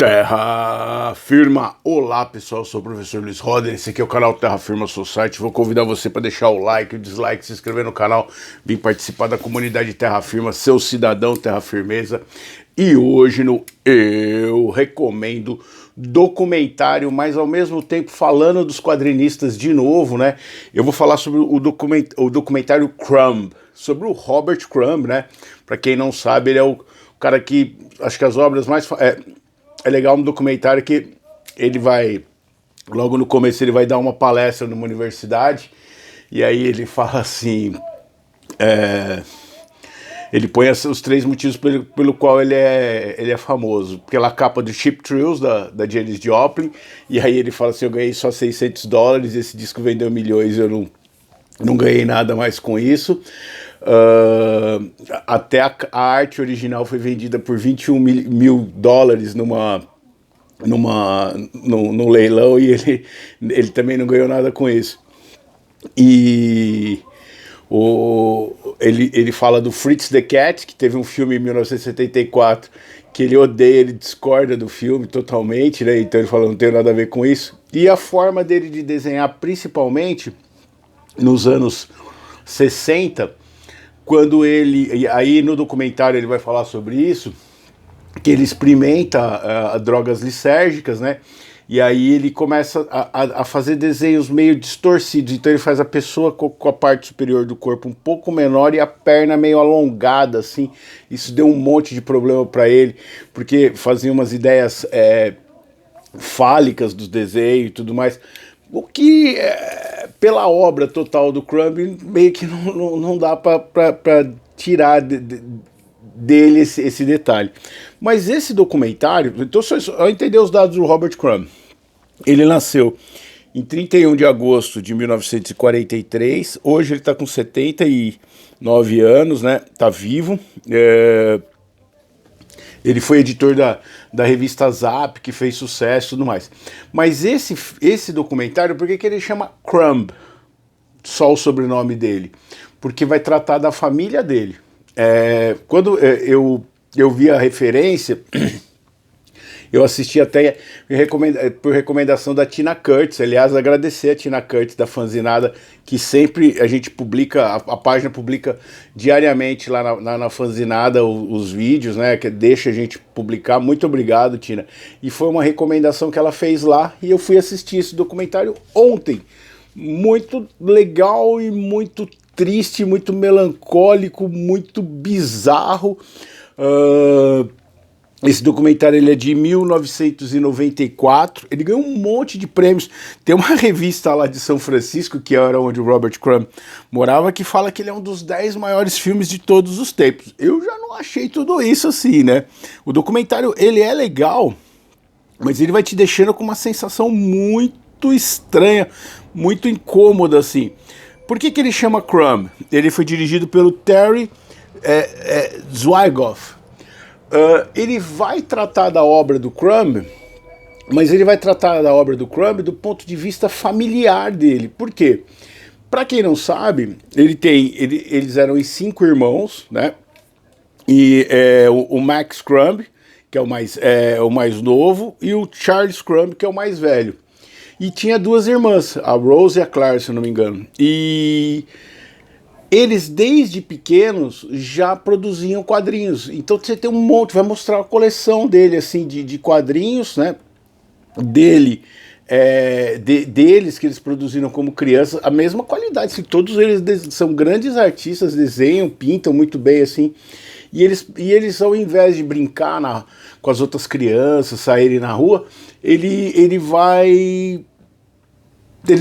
Terra Firma! Olá pessoal, eu sou o professor Luiz Roder, esse aqui é o canal Terra Firma Society. Vou convidar você para deixar o like, o dislike, se inscrever no canal, vir participar da comunidade Terra Firma, seu cidadão Terra Firmeza. E hoje no Eu Recomendo documentário, mas ao mesmo tempo falando dos quadrinistas de novo, né? Eu vou falar sobre o documentário Crumb, sobre o Robert Crumb, né? Para quem não sabe, ele é o cara que, acho que as obras mais... É legal um documentário que ele vai, logo no começo ele vai dar uma palestra numa universidade, e aí ele fala assim, ele põe os três motivos pelo qual ele é famoso. Pela capa do Cheap Thrills, da Janis Joplin, e aí ele fala assim, eu ganhei só $600, esse disco vendeu milhões, eu não ganhei nada mais com isso. Até a arte original foi vendida por $21 mil num leilão, e ele também não ganhou nada com isso. E ele fala do Fritz the Cat, que teve um filme em 1974 que ele odeia, ele discorda do filme totalmente, né? Então ele fala, não tem nada a ver com isso. E a forma dele de desenhar, principalmente nos anos 60, quando aí no documentário ele vai falar sobre isso, que ele experimenta drogas lisérgicas, né? E aí ele começa a fazer desenhos meio distorcidos. Então ele faz a pessoa com a parte superior do corpo um pouco menor e a perna meio alongada, assim. Isso deu um monte de problema para ele, porque fazia umas ideias fálicas dos desenhos e tudo mais. O que, pela obra total do Crumb, meio que não dá para tirar dele esse detalhe. Mas esse documentário, então só entender os dados do Robert Crumb. Ele nasceu em 31 de agosto de 1943, hoje ele está com 79 anos, né? Tá vivo. Ele foi editor da revista Zap, que fez sucesso e tudo mais. Mas esse documentário, por que ele chama Crumb? Só o sobrenome dele. Porque vai tratar da família dele. Quando eu vi a referência, eu assisti até por recomendação da Tina Curtis. Aliás, agradecer a Tina Curtis da Fanzinada, que sempre a gente publica, a página publica diariamente lá na Fanzinada os vídeos, né? Que deixa a gente publicar. Muito obrigado, Tina. E foi uma recomendação que ela fez lá e eu fui assistir esse documentário ontem. Muito legal e muito triste, muito melancólico, muito bizarro. Esse documentário ele é de 1994, ele ganhou um monte de prêmios. Tem uma revista lá de São Francisco, que era onde o Robert Crumb morava, que fala que ele é um dos 10 maiores filmes de todos os tempos. Eu já não achei tudo isso assim, né? O documentário, ele é legal, mas ele vai te deixando com uma sensação muito estranha, muito incômoda, assim. Por que ele chama Crumb? Ele foi dirigido pelo Terry Zwigoff. Ele vai tratar da obra do Crumb, mas ele vai tratar da obra do Crumb do ponto de vista familiar dele. Por quê? Para quem não sabe, eles eram em 5 irmãos, né? E o Max Crumb, que é o mais novo, e o Charles Crumb, que é o mais velho. E tinha 2 irmãs, a Rose e a Claire, se eu não me engano. E eles, desde pequenos, já produziam quadrinhos. Então você tem um monte, vai mostrar a coleção dele, assim, de quadrinhos, né? Deles que eles produziram como crianças, a mesma qualidade. Assim, todos eles são grandes artistas, desenham, pintam muito bem, assim. E eles ao invés de brincar com as outras crianças, saírem na rua, eles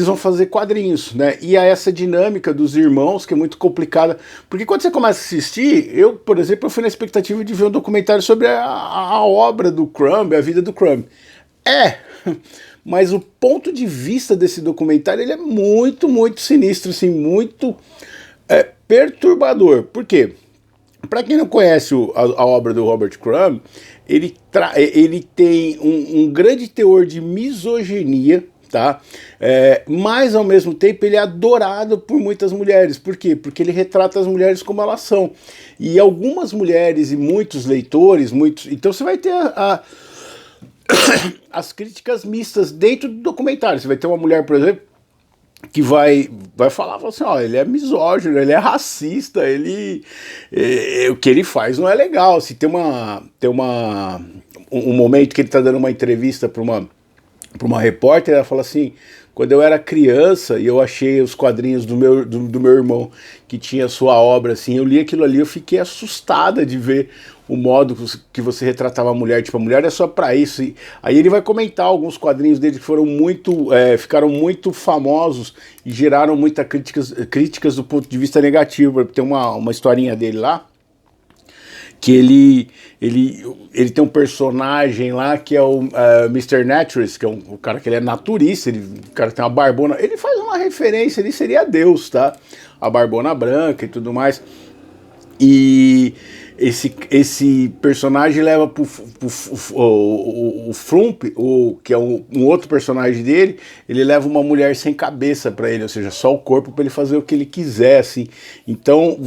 vão fazer quadrinhos, né? E há essa dinâmica dos irmãos que é muito complicada, porque quando você começa a assistir, por exemplo, eu fui na expectativa de ver um documentário sobre a obra do Crumb, a vida do Crumb. Mas o ponto de vista desse documentário, ele é muito, muito sinistro, assim, muito perturbador. Por quê? Para quem não conhece a obra do Robert Crumb, ele tem um grande teor de misoginia, tá? Mas ao mesmo tempo ele é adorado por muitas mulheres. Por quê? Porque ele retrata as mulheres como elas são. E algumas mulheres e muitos leitores, então você vai ter as críticas mistas dentro do documentário. Você vai ter uma mulher, por exemplo, que vai falar assim, ó, ele é misógino, ele é racista, o que ele faz não é legal. Se um momento que ele está dando uma entrevista para uma repórter, ela fala assim: quando eu era criança e eu achei os quadrinhos do meu irmão que tinha sua obra, assim, eu li aquilo ali, eu fiquei assustada de ver o modo que você retratava a mulher, tipo, a mulher é só pra isso. E aí ele vai comentar alguns quadrinhos dele que foram ficaram muito famosos e geraram muitas críticas do ponto de vista negativo. Tem uma historinha dele lá, que ele tem um personagem lá que é o Mr. Naturalist, que é o cara que ele é naturista, o cara tem uma barbona, ele faz uma referência, ele seria Deus, tá? A barbona branca e tudo mais. E esse personagem leva o Frump, que é um outro personagem dele, ele leva uma mulher sem cabeça para ele, ou seja, só o corpo para ele fazer o que ele quiser, assim. Então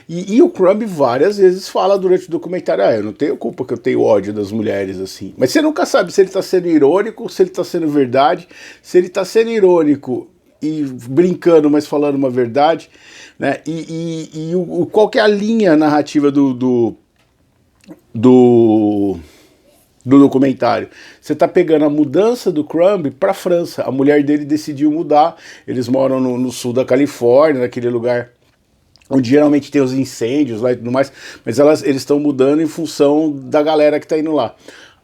e o Crumb várias vezes fala durante o documentário: eu não tenho culpa que eu tenho ódio das mulheres, assim. Mas você nunca sabe se ele tá sendo irônico, se ele tá sendo verdade. Se ele tá sendo irônico e brincando, mas falando uma verdade, né? Qual que é a linha narrativa do documentário? Você está pegando a mudança do Crumb para a França. A mulher dele decidiu mudar. Eles moram no sul da Califórnia, naquele lugar onde geralmente tem os incêndios lá e tudo mais, mas eles estão mudando em função da galera que está indo lá.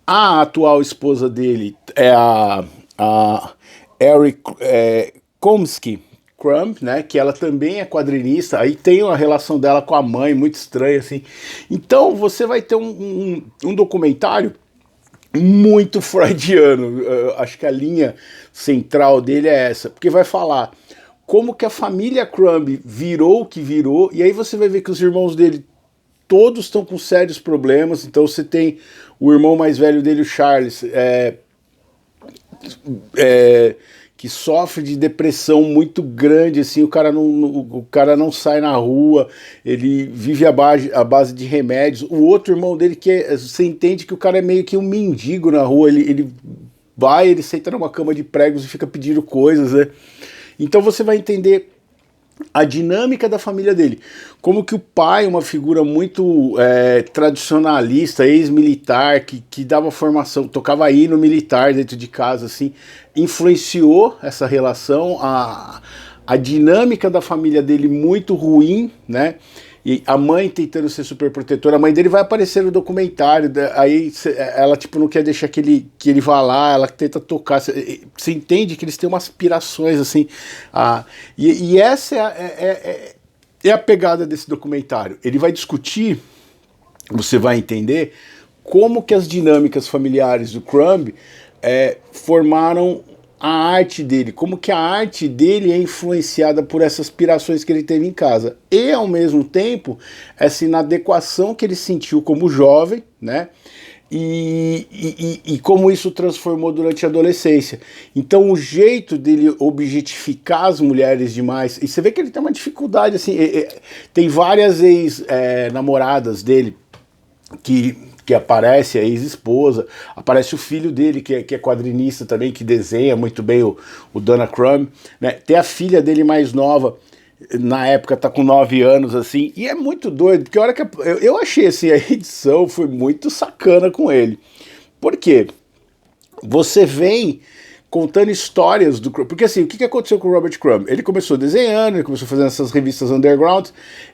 A atual esposa dele é a Eric Komsky Crumb, né, que ela também é quadrinista. Aí tem uma relação dela com a mãe muito estranha, assim. Então você vai ter um documentário muito freudiano. Acho que a linha central dele é essa, porque vai falar como que a família Crumb virou o que virou, e aí você vai ver que os irmãos dele todos estão com sérios problemas. Então você tem o irmão mais velho dele, o Charles, que sofre de depressão muito grande, assim, o cara não sai na rua, ele vive à base de remédios. O outro irmão dele, você entende que o cara é meio que um mendigo na rua, ele senta numa cama de pregos e fica pedindo coisas, né? Então você vai entender a dinâmica da família dele, como que o pai, uma figura muito tradicionalista, ex-militar, que dava formação, tocava hino militar dentro de casa, assim, influenciou essa relação, a dinâmica da família dele muito ruim, né? E a mãe tentando ser super protetora. A mãe dele vai aparecer no documentário, aí ela tipo não quer deixar que ele vá lá, ela tenta tocar. Você entende que eles têm umas aspirações assim. E essa é a pegada desse documentário. Ele vai discutir, você vai entender como que as dinâmicas familiares do Crumb formaram a arte dele, como que a arte dele é influenciada por essas aspirações que ele teve em casa, e ao mesmo tempo essa inadequação que ele sentiu como jovem, né? E como isso transformou durante a adolescência. Então o jeito dele objetificar as mulheres demais, e você vê que ele tem uma dificuldade, assim, tem várias ex-namoradas dele que aparece, a ex-esposa, aparece o filho dele, que é quadrinista também, que desenha muito bem o Dana Crumb, né? Tem a filha dele mais nova, na época tá com 9 anos, assim, e é muito doido, porque a hora que eu achei, assim, a edição foi muito sacana com ele. Por quê? Você vem contando histórias do Crumb, porque assim, o que aconteceu com o Robert Crumb? Ele começou desenhando, ele começou fazendo essas revistas underground,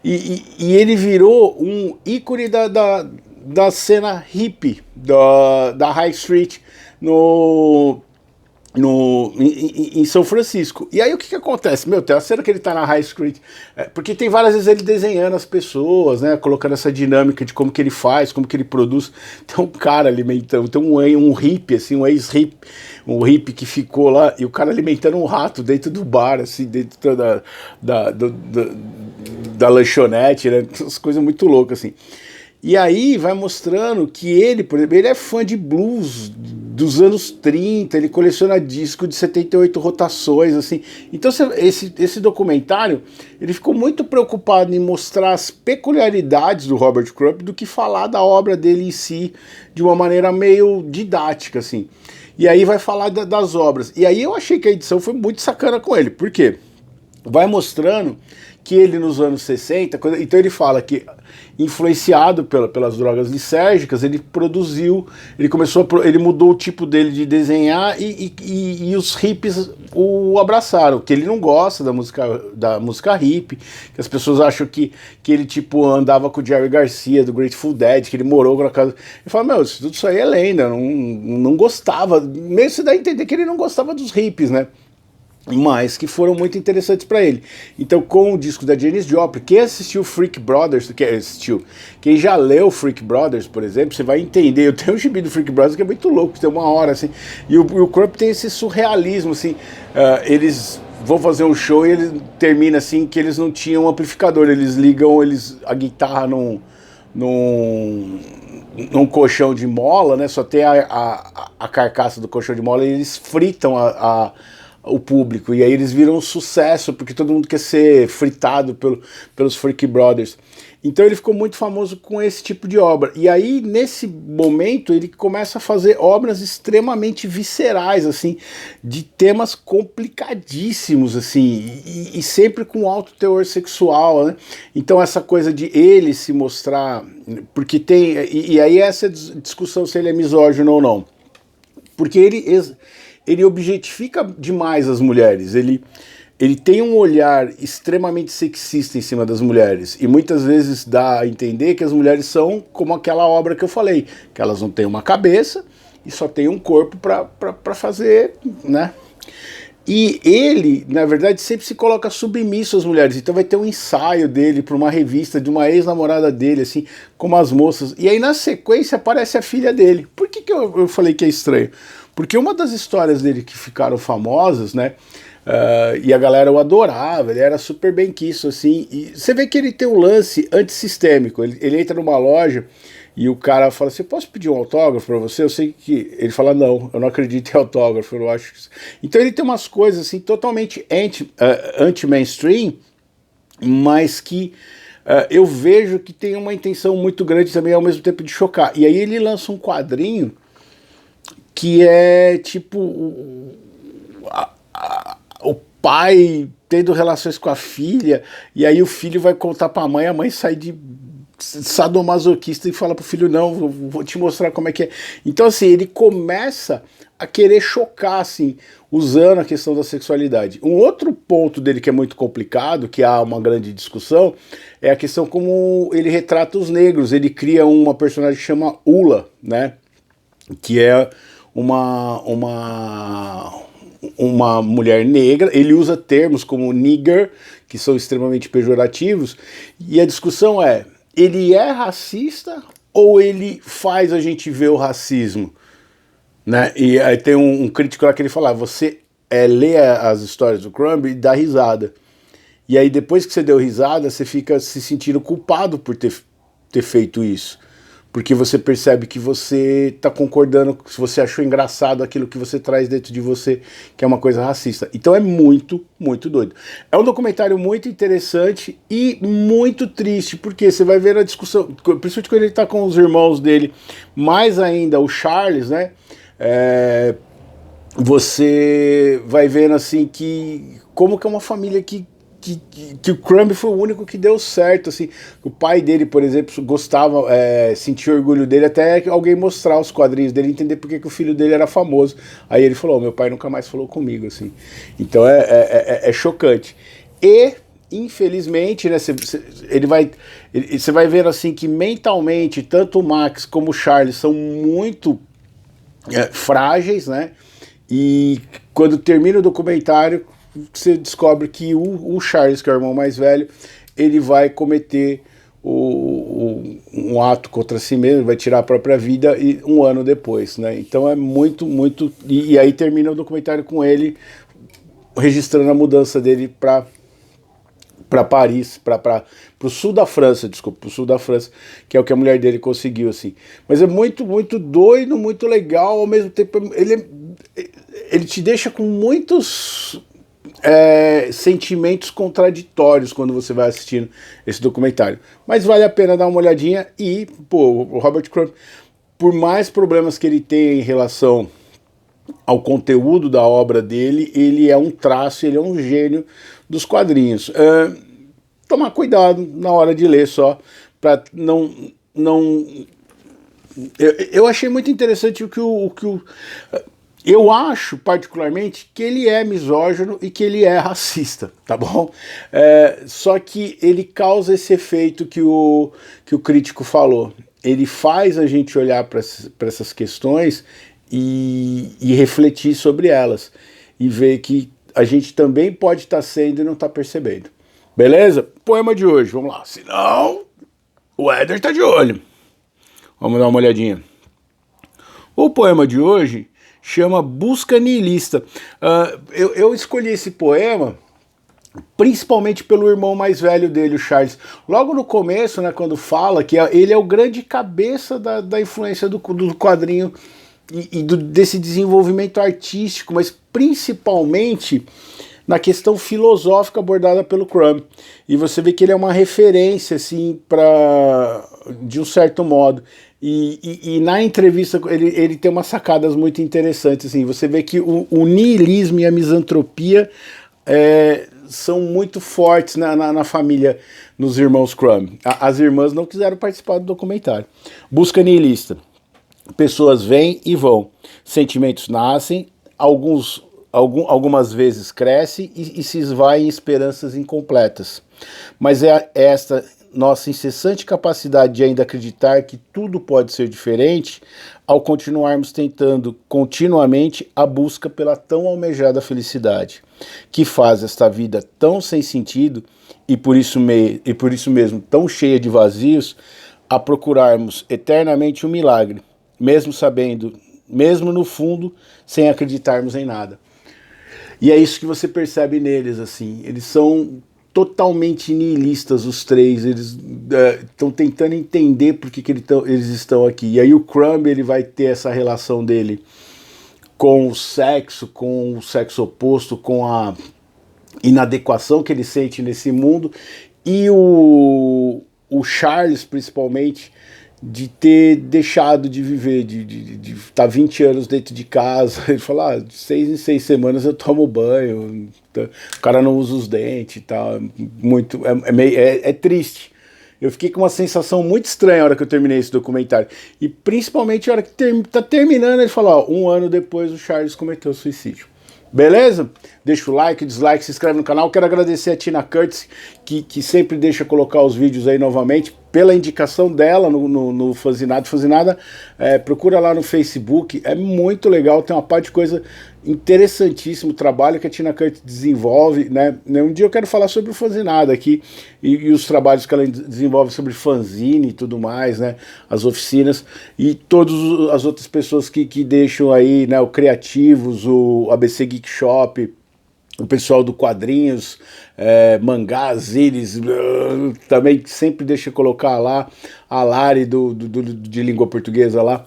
e ele virou um ícone da cena hippie da High Street em São Francisco. E aí o que acontece? Tem a cena que ele tá na High Street, porque tem várias vezes ele desenhando as pessoas, né, colocando essa dinâmica de como que ele faz, como que ele produz. Tem um cara alimentando, tem um hippie, assim, um ex-hippie, um hippie que ficou lá, e o cara alimentando um rato dentro do bar, assim, dentro da lanchonete, né, essas coisas muito loucas, assim. E aí vai mostrando que ele, por exemplo, ele é fã de blues dos anos 30, ele coleciona disco de 78 rotações, assim. Então esse documentário, ele ficou muito preocupado em mostrar as peculiaridades do Robert Crumb do que falar da obra dele em si de uma maneira meio didática, assim. E aí vai falar das obras. E aí eu achei que a edição foi muito sacana com ele. Por quê? Vai mostrando que ele nos anos 60, então ele fala que influenciado pelas drogas lisérgicas, ele mudou o tipo dele de desenhar e os hippies o abraçaram, que ele não gosta da música hippie, que as pessoas acham que ele tipo andava com o Jerry Garcia do Grateful Dead, que ele morou na casa. Ele fala, meu, tudo isso aí é lenda, não gostava, mesmo se dá a entender que ele não gostava dos hippies, né? Mas que foram muito interessantes para ele. Então, com o disco da Janis Joplin, quem assistiu Freak Brothers, quem já leu Freak Brothers, por exemplo, você vai entender. Eu tenho um gibi do Freak Brothers que é muito louco, tem uma hora assim. E o Crumb tem esse surrealismo, assim. Eles vão fazer um show e ele termina assim que eles não tinham amplificador, eles ligam a guitarra num colchão de mola, né? Só tem a carcaça do colchão de mola e eles fritam o público, e aí eles viram um sucesso, porque todo mundo quer ser fritado pelos Freak Brothers. Então ele ficou muito famoso com esse tipo de obra. E aí, nesse momento, ele começa a fazer obras extremamente viscerais, assim, de temas complicadíssimos, assim, e sempre com alto teor sexual, né? Então essa coisa de ele se mostrar, porque tem, e aí essa discussão se ele é misógino ou não, porque ele objetifica demais as mulheres, ele tem um olhar extremamente sexista em cima das mulheres, e muitas vezes dá a entender que as mulheres são como aquela obra que eu falei, que elas não têm uma cabeça e só têm um corpo para fazer, né? E ele, na verdade, sempre se coloca submisso às mulheres. Então vai ter um ensaio dele para uma revista de uma ex-namorada dele, assim, como as moças. E aí na sequência aparece a filha dele. Por que eu falei que é estranho? Porque uma das histórias dele que ficaram famosas, né? E a galera o adorava, ele era super benquisto, assim. E você vê que ele tem um lance antissistêmico. Ele entra numa loja e o cara fala assim, posso pedir um autógrafo para você? Eu sei que... Ele fala, não, eu não acredito em autógrafo, eu não acho que... Então ele tem umas coisas assim totalmente anti-mainstream, mas que eu vejo que tem uma intenção muito grande também ao mesmo tempo de chocar. E aí ele lança um quadrinho que é tipo o pai tendo relações com a filha, e aí o filho vai contar pra mãe, a mãe sai de sadomasoquista e fala pro filho, não, vou te mostrar como é que é. Então assim, ele começa a querer chocar, assim, usando a questão da sexualidade. Um outro ponto dele que é muito complicado, que há uma grande discussão, é a questão como ele retrata os negros. Ele cria uma personagem que chama Ula, né, que é uma mulher negra. Ele usa termos como nigger, que são extremamente pejorativos, e a discussão é, ele é racista ou ele faz a gente ver o racismo? Né? E aí tem um crítico lá que ele fala, você lê as histórias do Crumb e dá risada. E aí depois que você deu risada, você fica se sentindo culpado por ter feito isso. Porque você percebe que você está concordando, se você achou engraçado aquilo que você traz dentro de você, que é uma coisa racista. Então é muito, muito doido. É um documentário muito interessante e muito triste, porque você vai ver a discussão, principalmente quando ele está com os irmãos dele, mais ainda o Charles, né? Você vai vendo assim que como que é uma família que o Crumb foi o único que deu certo, assim. O pai dele, por exemplo, gostava, sentia orgulho dele até alguém mostrar os quadrinhos dele, entender porque que o filho dele era famoso. Aí ele falou, meu pai nunca mais falou comigo, assim. Então é chocante. E infelizmente, né, você vai ver assim que mentalmente tanto o Max como o Charles são muito frágeis, né? E quando termina o documentário, você descobre que o Charles, que é o irmão mais velho, ele vai cometer um ato contra si mesmo, vai tirar a própria vida um ano depois, né? Então é muito, muito... E aí termina o documentário com ele registrando a mudança dele para para Paris, para o sul da França, desculpa, para o sul da França, que é o que a mulher dele conseguiu, assim. Mas é muito, muito doido, muito legal, ao mesmo tempo ele te deixa com muitos sentimentos contraditórios quando você vai assistindo esse documentário. Mas vale a pena dar uma olhadinha e, pô, o Robert Crumb, por mais problemas que ele tenha em relação ao conteúdo da obra dele, ele é um traço, ele é um gênio dos quadrinhos. Tomar cuidado na hora de ler só, para não... Eu achei muito interessante o que eu acho, particularmente, que ele é misógino e que ele é racista, tá bom? Só que ele causa esse efeito que o crítico falou. Ele faz a gente olhar para essas questões e refletir sobre elas. E ver que a gente também pode estar sendo e não estar percebendo. Beleza? Poema de hoje, vamos lá. Senão, o Éder tá de olho. Vamos dar uma olhadinha. O poema de hoje chama Busca Nihilista. Eu escolhi esse poema principalmente pelo irmão mais velho dele, o Charles. Logo no começo, né, quando fala que ele é o grande cabeça da influência do quadrinho e desse desenvolvimento artístico, mas principalmente na questão filosófica abordada pelo Crumb. E você vê que ele é uma referência, assim, de um certo modo. E na entrevista ele tem umas sacadas muito interessantes, assim. Você vê que o niilismo e a misantropia são muito fortes na família, nos irmãos Crumb. As irmãs não quiseram participar do documentário. Busca nihilista. Pessoas vêm e vão. Sentimentos nascem, algumas vezes crescem e se esvaem em esperanças incompletas. Mas é esta nossa incessante capacidade de ainda acreditar que tudo pode ser diferente, ao continuarmos tentando continuamente a busca pela tão almejada felicidade, que faz esta vida tão sem sentido e por isso mesmo tão cheia de vazios, a procurarmos eternamente um milagre, mesmo sabendo, mesmo no fundo, sem acreditarmos em nada. E é isso que você percebe neles, assim, eles são totalmente nihilistas, os três, eles estão tentando entender por que eles estão aqui. E aí o Crumb, ele vai ter essa relação dele com o sexo oposto, com a inadequação que ele sente nesse mundo, e o Charles, principalmente, de ter deixado de viver, de estar 20 anos dentro de casa. Ele fala, de 6 em 6 semanas eu tomo banho, o cara não usa os dentes e tal, é triste. Eu fiquei com uma sensação muito estranha na hora que eu terminei esse documentário, e principalmente na hora que tá terminando, ele fala, ó, 1 ano depois o Charles cometeu suicídio. Beleza? Deixa o like, dislike, se inscreve no canal. Quero agradecer a Tina Curtis, que sempre deixa colocar os vídeos aí novamente, pela indicação dela no Fanzinada. Fanzinada, procura lá no Facebook, é muito legal, tem uma parte de coisa interessantíssimo, o trabalho que a Tina Curtis desenvolve, né? Um dia eu quero falar sobre o Fanzinada aqui, e os trabalhos que ela desenvolve sobre fanzine e tudo mais, né? As oficinas, e todas as outras pessoas que deixam aí, né? O Criativos, o ABC Geek Shop, o pessoal do Quadrinhos, Mangás, Iris, também sempre deixa colocar lá, a Lari de língua portuguesa lá.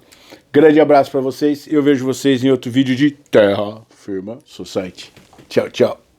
Grande abraço para vocês, eu vejo vocês em outro vídeo de Terra Firma Society. Tchau, tchau.